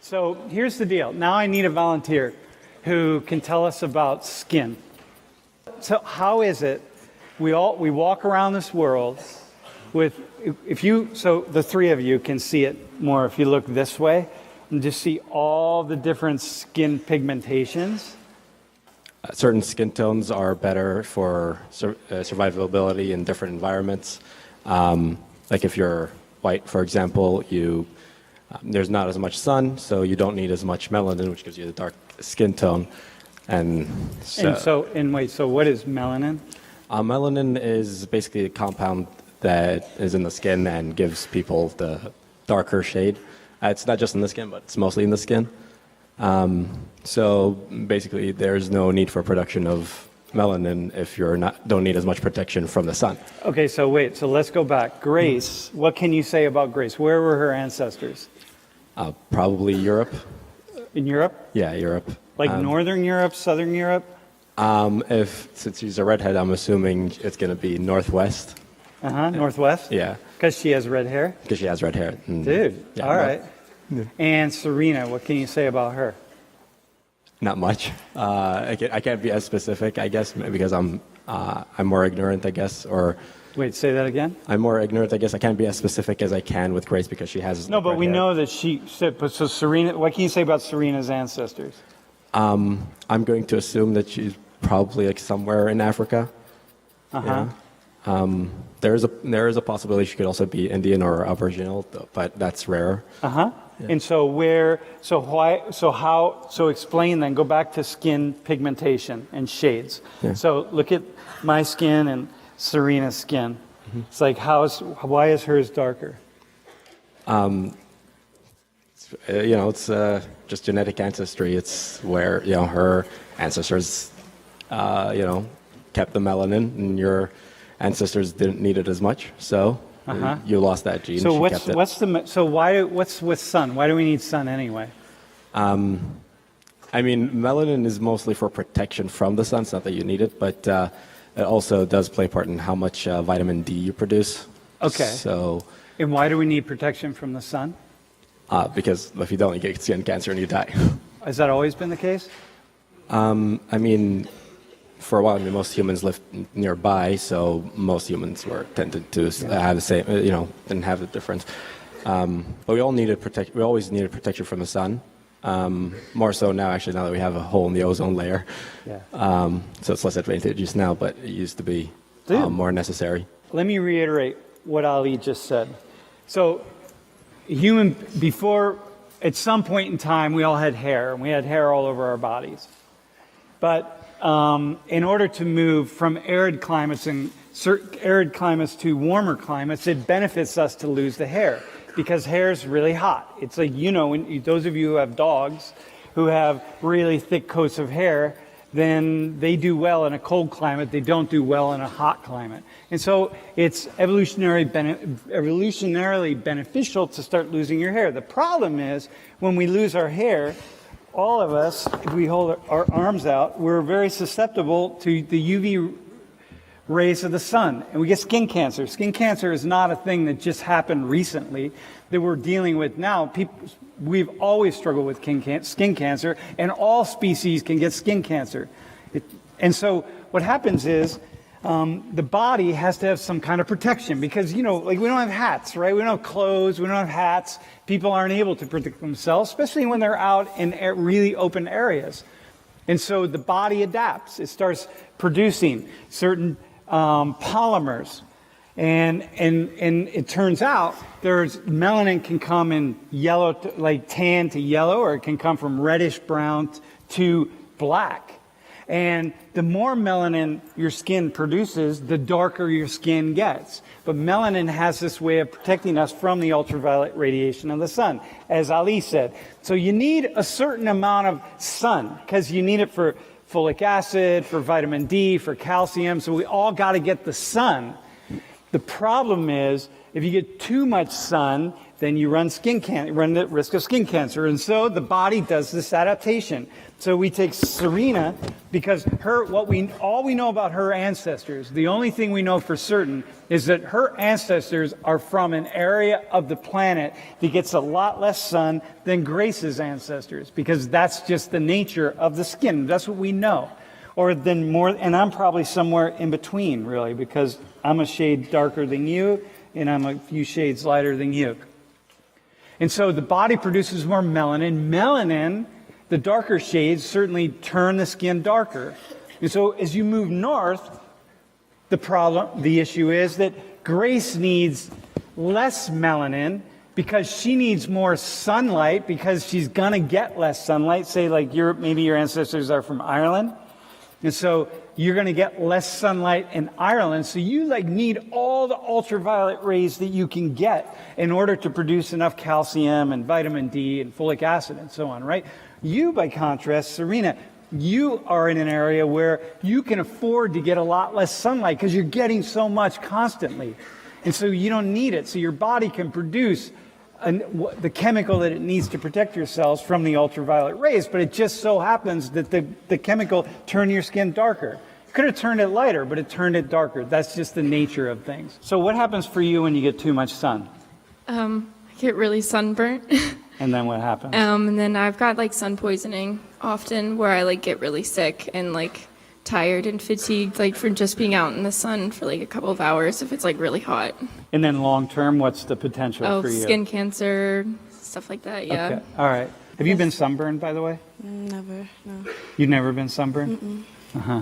So here's the deal. Now I need a volunteer who can tell us about skin. So how is it we walk around this world with, so the three of you can see it more if you look this way and just see all the different skin pigmentations. Certain skin tones are better for survivability in different environments. Like if you're white, for example, there's not as much sun, so you don't need as much melanin, which gives you the dark skin tone. So what is melanin? Melanin is basically a compound that is in the skin and gives people the darker shade. It's not just in the skin, but it's mostly in the skin. So basically, there's no need for production of melanin if don't need as much protection from the sun. Okay, so let's go back. Grace, what can you say about Grace? Where were her ancestors? Probably Europe. In Europe? Yeah, Europe. Like Northern Europe, Southern Europe? Since she's a redhead, I'm assuming it's going to be Northwest. Northwest? Yeah. Because she has red hair? Because she has red hair. Dude, yeah, all right. Yeah. And Serena, what can you say about her? Not much. I can't be as specific, I guess, because I'm more ignorant, I guess, or... Wait, say that again? I'm more ignorant, I guess. I can't be as specific as I can with Grace because she has... No, but we know that so Serena, what can you say about Serena's ancestors? I'm going to assume that she's probably like somewhere in Africa. Yeah. There is a possibility she could also be Indian or Aboriginal, but that's rare. Yeah. And so explain then, go back to skin pigmentation and shades. Yeah. So look at my skin and Serena's skin. Mm-hmm. It's like, why is hers darker? It's just genetic ancestry. It's where, her ancestors, kept the melanin and your ancestors didn't need it as much. So you lost that gene. So what's with sun? Why do we need sun anyway? Melanin is mostly for protection from the sun. It's not that you need it, but it also does play a part in how much vitamin D you produce. Okay. And why do we need protection from the sun? Because if you don't, you get skin cancer and you die. Has that always been the case? For a while, most humans lived nearby, so most humans tended to have the same, didn't have the difference. But we always needed protection from the sun. More so now, actually, now that we have a hole in the ozone layer. Yeah. So it's less advantageous now, but it used to be more necessary. Let me reiterate what Ali just said. So before, at some point in time, we all had hair, and we had hair all over our bodies. But in order to move from arid climates to warmer climates, it benefits us to lose the hair because hair is really hot. It's like, when those of you who have dogs who have really thick coats of hair, then they do well in a cold climate. They don't do well in a hot climate. And so it's evolutionarily beneficial to start losing your hair. The problem is when we lose our hair, all of us, if we hold our arms out, we're very susceptible to the UV rays of the sun, and we get skin cancer. Skin cancer is not a thing that just happened recently that we're dealing with now. We've always struggled with skin cancer, and all species can get skin cancer. And so what happens is the body has to have some kind of protection because, we don't have hats, right? We don't have clothes, we don't have hats. People aren't able to protect themselves, especially when they're out in really open areas. And so the body adapts. It starts producing certain polymers. And it turns out melanin can come in yellow, like tan to yellow, or it can come from reddish brown to black. And the more melanin your skin produces, the darker your skin gets. But melanin has this way of protecting us from the ultraviolet radiation of the sun, as Ali said. So you need a certain amount of sun, because you need it for folic acid, for vitamin D, for calcium. So we all got to get the sun. The problem is If you get too much sun, then you run the risk of skin cancer. And so the body does this adaptation. So we take Serena because all we know about her ancestors, the only thing we know for certain is that her ancestors are from an area of the planet that gets a lot less sun than Grace's ancestors, because that's just the nature of the skin. That's what we know. Or then more, and I'm probably somewhere in between, really, because I'm a shade darker than you, and I'm a few shades lighter than you. And so the body produces more melanin. Melanin, the darker shades, certainly turn the skin darker. And so as you move north, the issue is that Grace needs less melanin because she needs more sunlight, because she's going to get less sunlight. Say like maybe your ancestors are from Ireland. And so you're going to get less sunlight in Ireland. So you need all the ultraviolet rays that you can get in order to produce enough calcium and vitamin D and folic acid and so on, right? You, by contrast, Serena, you are in an area where you can afford to get a lot less sunlight because you're getting so much constantly. And so you don't need it. So your body can produce the chemical that it needs to protect your cells from the ultraviolet rays, but it just so happens that the chemical turned your skin darker. It could have turned it lighter, but it turned it darker. That's just the nature of things. So what happens for you when you get too much sun? I get really sunburnt. And then what happens? And then I've got sun poisoning often, where I get really sick and tired and fatigued, from just being out in the sun for a couple of hours if it's really hot. And then long term, what's the potential for you? Skin cancer, stuff like that, yeah. Okay. All right. Have you been sunburned, by the way? Never, no. You've never been sunburned? Mm-mm. Uh-huh.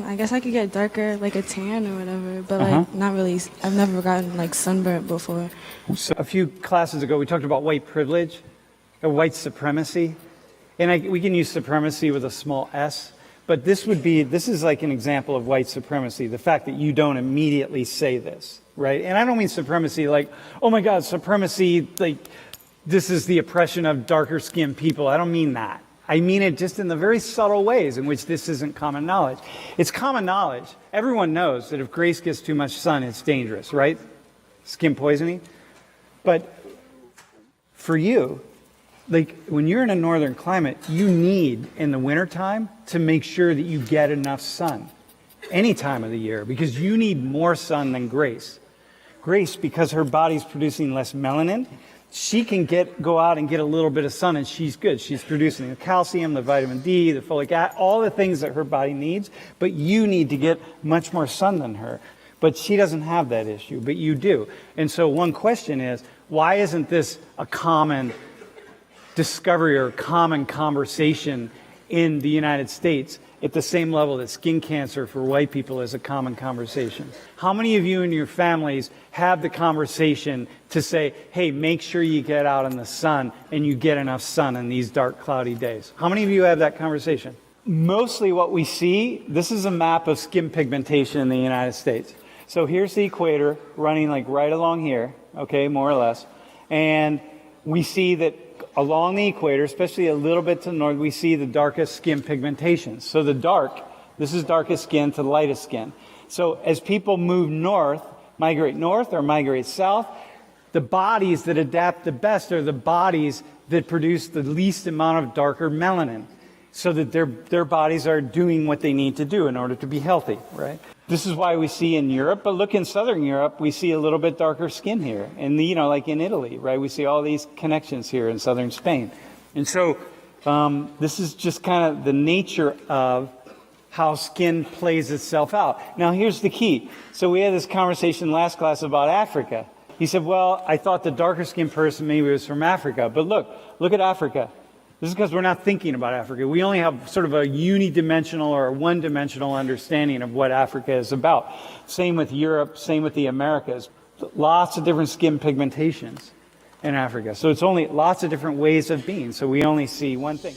I guess I could get darker, a tan or whatever, but not really. I've never gotten sunburnt before. So a few classes ago, we talked about white privilege, or white supremacy. And we can use supremacy with a small s. But this is an example of white supremacy, the fact that you don't immediately say this, right? And I don't mean supremacy oh my God, supremacy, this is the oppression of darker skinned people. I don't mean that. I mean it just in the very subtle ways in which this isn't common knowledge. It's common knowledge. Everyone knows that if Grace gets too much sun, it's dangerous, right? Skin poisoning. But for you, when you're in a northern climate, you need, in the wintertime, to make sure that you get enough sun any time of the year, because you need more sun than Grace. Grace, because her body's producing less melanin, she can go out and get a little bit of sun, and she's good. She's producing the calcium, the vitamin D, the folic acid, all the things that her body needs, but you need to get much more sun than her. But she doesn't have that issue, but you do. And so one question is, why isn't this a common discovery or common conversation in the United States at the same level that skin cancer for white people is a common conversation? How many of you in your families have the conversation to say, hey, make sure you get out in the sun and you get enough sun in these dark, cloudy days? How many of you have that conversation? Mostly what we see, this is a map of skin pigmentation in the United States. So here's the equator running right along here, okay, more or less. And we see that along the equator, especially a little bit to the north, we see the darkest skin pigmentations. So this is darkest skin to the lightest skin. So as people move north, migrate north or migrate south, the bodies that adapt the best are the bodies that produce the least amount of darker melanin, so that their bodies are doing what they need to do in order to be healthy, right? This is why we see in Europe, but look in Southern Europe, we see a little bit darker skin here. And, like in Italy, right? We see all these connections here in Southern Spain. And so this is just kind of the nature of how skin plays itself out. Now, here's the key. So we had this conversation last class about Africa. He said, well, I thought the darker skinned person maybe was from Africa. But look at Africa. This is because we're not thinking about Africa. We only have sort of a unidimensional or a one-dimensional understanding of what Africa is about. Same with Europe, same with the Americas. Lots of different skin pigmentations in Africa. So it's only lots of different ways of being. So we only see one thing.